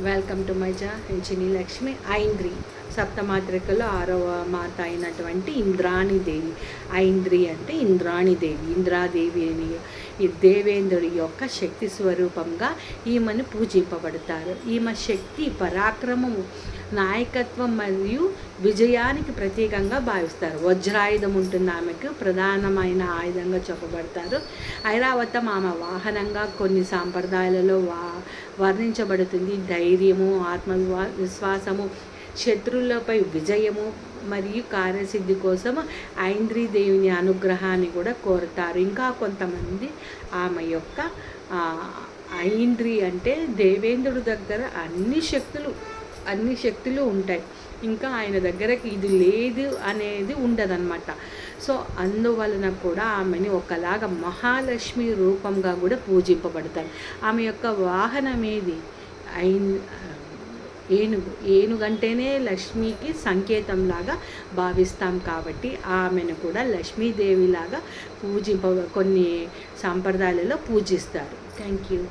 Welcome to my చిన్ని లక్ష్మి ఐంద్రి సప్తమాత్రికలో 6వ మాత అయినటువంటి ఇంద్రాణీదేవి. ఐంద్రి అంటే ఇంద్రాణీదేవి, ఇంద్రాదేవి అని ఈ దేవేంద్రుడి యొక్క శక్తి స్వరూపంగా ఈమెను పూజింపబడతారు. ఈమె శక్తి, పరాక్రమము, నాయకత్వం మరియు విజయానికి ప్రతీకంగా భావిస్తారు. వజ్రాయుధం ఉంటుంది ఆమెకు, ప్రధానమైన ఆయుధంగా చెప్పబడతారు. ఐరావతం ఆమె వాహనంగా కొన్ని సాంప్రదాయాలలో వర్ణించబడుతుంది. ధైర్యము, ఆత్మవిశ్వాసము, శత్రువులపై విజయము మరియు కార్యసిద్ధి కోసం ఐంద్రీదేవిని అనుగ్రహాన్ని కూడా కోరుతారు. ఇంకా కొంతమంది ఆమె యొక్క ఐంద్రి అంటే దేవేంద్రుడి దగ్గర అన్ని శక్తులు ఉంటాయి, ఇంకా ఆయన దగ్గరకి ఇది లేదు అనేది ఉండదన్నమాట. సో అందువలన కూడా ఆమెని ఒకలాగా మహాలక్ష్మి రూపంగా కూడా పూజింపబడతారు. ఆమె యొక్క వాహనం ఏది? ఏనుగంటేనే లక్ష్మికి సంకేతంలాగా భావిస్తాం కాబట్టి ఆమెను కూడా లక్ష్మీదేవిలాగా కొన్ని సాంప్రదాయాలలో పూజిస్తారు. Thank you.